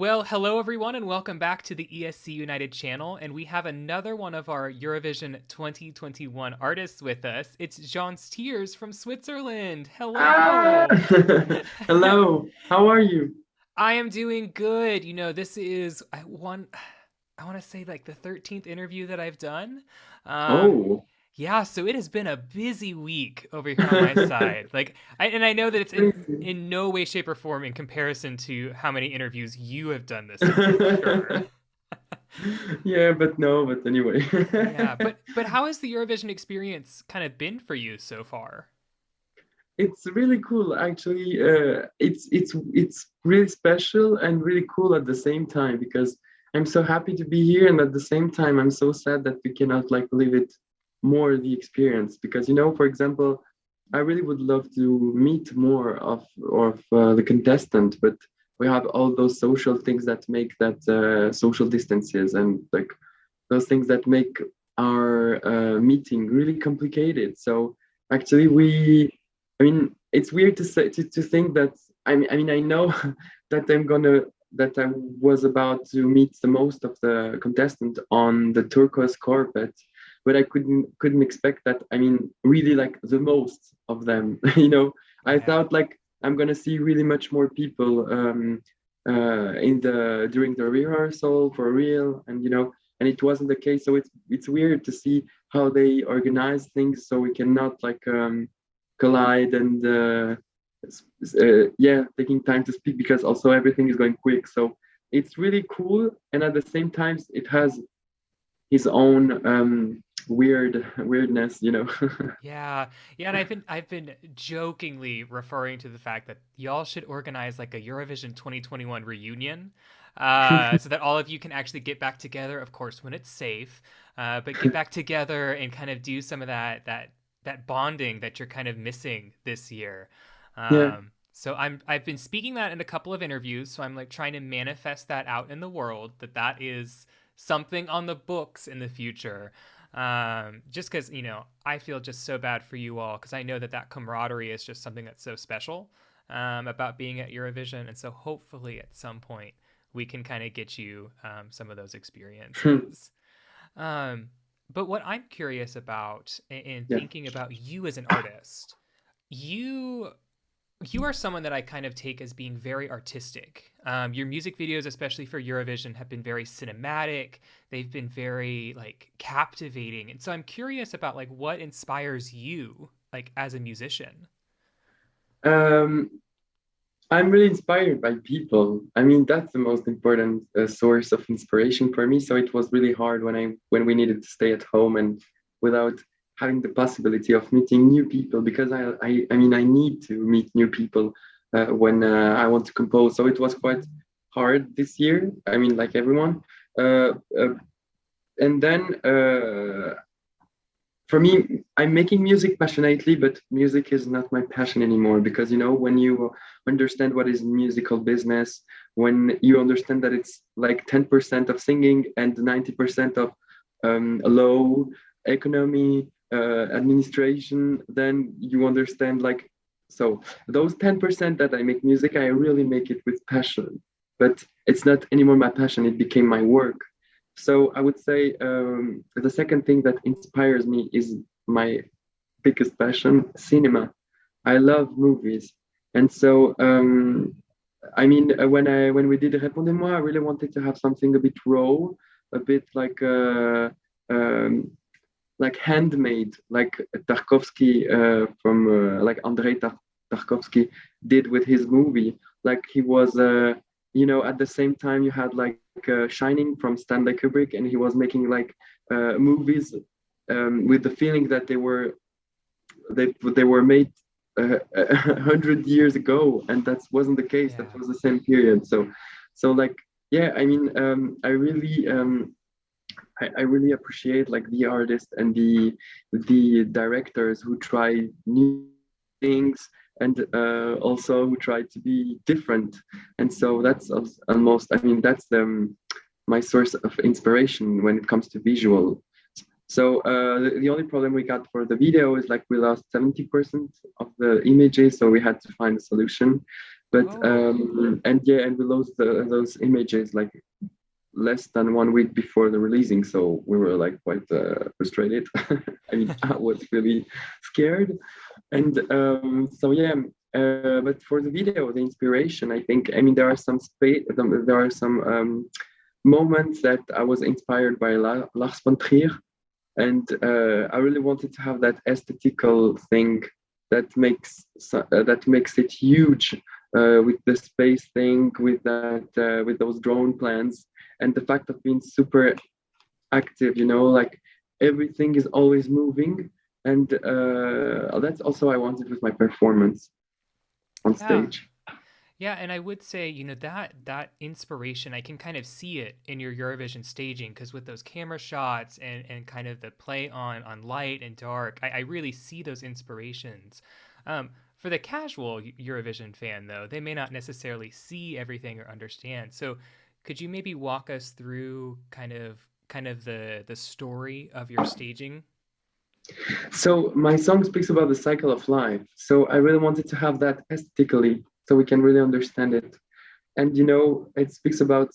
Well, hello everyone, and welcome back to the ESC United channel. And we have another one of our Eurovision 2021 artists with us. It's Jean Stiers from Switzerland. Ah, Hello. hello. How are you? I am doing good. This is I want to say like the 13th interview that I've done. Um, Oh, yeah, so it has been a busy week over here on my side. I know that it's crazy. in no way, shape, or form in comparison to how many interviews you have done this year, for sure. Yeah, but no, but anyway. Yeah, but how has the Eurovision experience kind of been for you so far? It's really cool, actually. It's really special and really cool at the same time because I'm so happy to be here, and at the same time, I'm so sad that we cannot like live it more the experience. Because for example, I really would love to meet more of the contestant, but we have all those social things that make that social distances and like those things that make our meeting really complicated. So actually, I mean, it's weird to say to think that I mean, I know that I was about to meet the most of the contestant on the turquoise carpet, but I couldn't expect that. I mean, really like the most of them. I Yeah. thought like I'm gonna see really much more people in the during the rehearsal for real, and it wasn't the case. So it's weird to see how they organize things so we cannot like collide and yeah, taking time to speak because also everything is going quick. So it's really cool, and at the same time, it has his own weirdness. Yeah. Yeah, and I've been jokingly referring to the fact that y'all should organize like a Eurovision 2021 reunion. So that all of you can actually get back together, of course, when it's safe, but get back together and kind of do some of that bonding that you're kind of missing this year. Yeah. So I've been speaking that in a couple of interviews, so I'm like trying to manifest that out in the world that is something on the books in the future. Just because I feel just so bad for you all because I know that camaraderie is just something that's so special about being at Eurovision, and so hopefully at some point we can kind of get you some of those experiences. Um, but what I'm curious about in Yeah. thinking about you as an artist, you you are someone that I kind of take as being very artistic. Your music videos, especially for Eurovision, have been very cinematic. They've been very like captivating, and so I'm curious about like what inspires you, like as a musician. Um, I'm really inspired by people. I mean, that's the most important source of inspiration for me. So it was really hard when we needed to stay at home and without having the possibility of meeting new people because I mean I need to meet new people when I want to compose. So it was quite hard this year. I mean, like everyone. Uh, uh, and then for me, I'm making music passionately, but music is not my passion anymore because when you understand what is musical business, when you understand that it's like 10% of singing and 90% of a low economy, administration, then you understand like so those 10% that I make music, I really make it with passion, but it's not anymore my passion. It became my work. So I would say the second thing that inspires me is my biggest passion, cinema. I love movies, and so I mean when we did Répondez-moi, I really wanted to have something a bit raw, a bit like handmade, like Tarkovsky from like Tarkovsky did with his movie. Like he was, at the same time you had like Shining from Stanley Kubrick, and he was making like movies with the feeling that they were made 100 years ago, and that wasn't the case. That Yeah. was the same period. So like yeah, I mean, I really appreciate like the artists and the directors who try new things and also who try to be different. And so that's almost, I mean, that's my source of inspiration when it comes to visual. So the only problem we got for the video is like we lost 70% of the images, so we had to find a solution. But Oh. and yeah, and we lost those images like less than 1 week before the releasing, so we were like quite frustrated. I mean, I was really scared, and so yeah. But for the video, the inspiration, I think, I mean, there are some space, there are some moments that I was inspired by Lars von Trier, and I really wanted to have that aesthetical thing that makes it huge, with the space thing, with those drone plans, and the fact of being super active. You know, like everything is always moving, and that's also I wanted with my performance on Yeah. stage. Yeah, and I would say, that inspiration, I can kind of see it in your Eurovision staging because with those camera shots and kind of the play on light and dark, I really see those inspirations. For the casual Eurovision fan, though, they may not necessarily see everything or understand. So, could you maybe walk us through kind of the story of your staging? So my song speaks about the cycle of life. So I really wanted to have that aesthetically so we can really understand it. And you know, it speaks about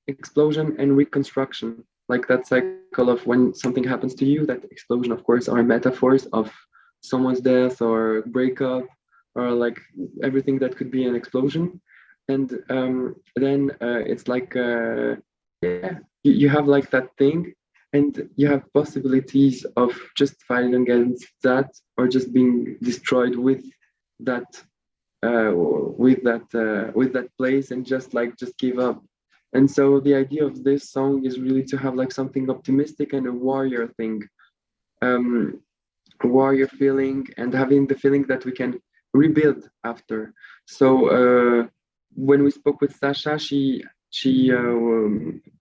explosion and reconstruction, like that cycle of when something happens to you. That explosion, of course, are metaphors of someone's death or breakup, or like everything that could be an explosion. And then it's like yeah, you have like that thing, and you have possibilities of just fighting against that or just being destroyed that with that place, and just give up. And so the idea of this song is really to have like something optimistic and a warrior thing, um, a warrior feeling, and having the feeling that we can rebuild after. So when we spoke with Sasha, she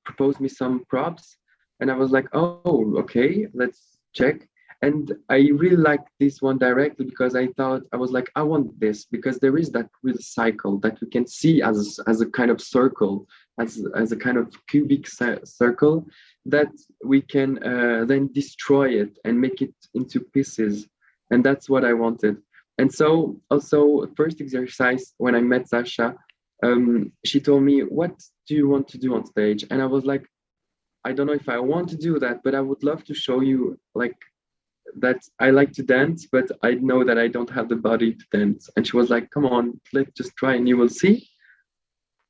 proposed me some props, and I was like, oh, okay, let's check. And I really liked this one directly because I thought, I was like, I want this because there is that real cycle that we can see as a kind of circle, as a kind of cubic circle that we can then destroy it and make it into pieces. And that's what I wanted. And so also first exercise when I met Sasha, she told me, what do you want to do on stage? And I was like, I don't know if I want to do that, but I would love to show you like that I like to dance, but I know that I don't have the body to dance. And she was like, come on, let's just try and you will see.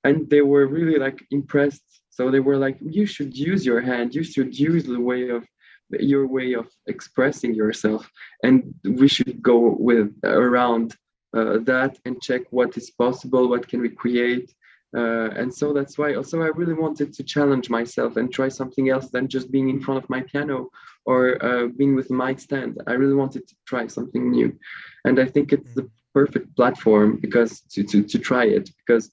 And they were really like impressed. So they were like, you should use your hand, you should use your way of expressing yourself, and we should go with around that and check what is possible, what can we create. And so that's why also I really wanted to challenge myself and try something else than just being in front of my piano or being with a mic stand. I really wanted to try something new, and I think it's the Mm. perfect platform because to try it, because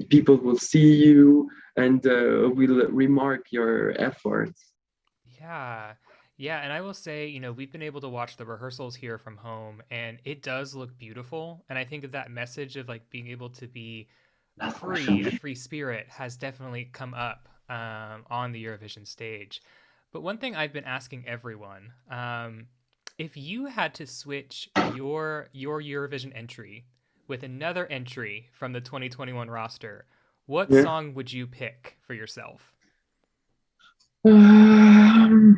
people will see you and will remark your efforts. Yeah. Yeah, and I will say, we've been able to watch the rehearsals here from home, and it does look beautiful. And I think that message of like being able to be free, a free spirit, has definitely come up on the Eurovision stage. But one thing I've been asking everyone, if you had to switch your Eurovision entry with another entry from the 2021 roster, what Yeah. song would you pick for yourself? Hmm,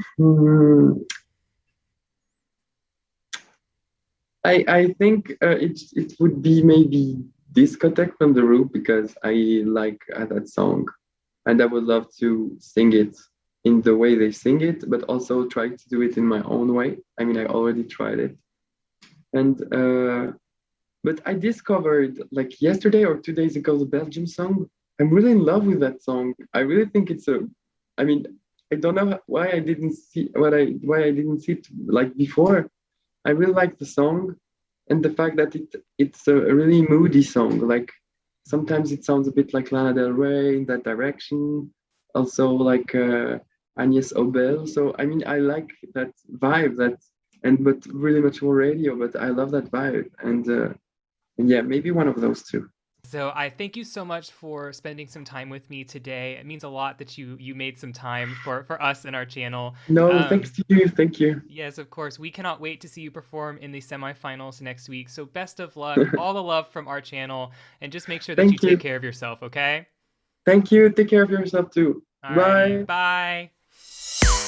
I think it would be maybe Discotheque from The Roop because I like that song, and I would love to sing it in the way they sing it, but also try to do it in my own way. I mean, I already tried it, and but I discovered like yesterday or 2 days ago the Belgium song. I'm really in love with that song. I really think it's a. I mean, I don't know why I didn't see why I didn't see it like before. I really like the song, and the fact that it's a really moody song. Like sometimes it sounds a bit like Lana Del Rey in that direction. Also like Agnes Obel. So I mean, I like that vibe. But really much more radio. But I love that vibe, and yeah, maybe one of those two. So I thank you so much for spending some time with me today. It means a lot that you made some time for us and our channel. No, thanks to you. Thank you. Yes, of course. We cannot wait to see you perform in the semifinals next week. So best of luck, all the love from our channel, and just make sure that you Thank take you. care of yourself, okay? Thank you. Take care of yourself too. Alrighty, Bye. bye.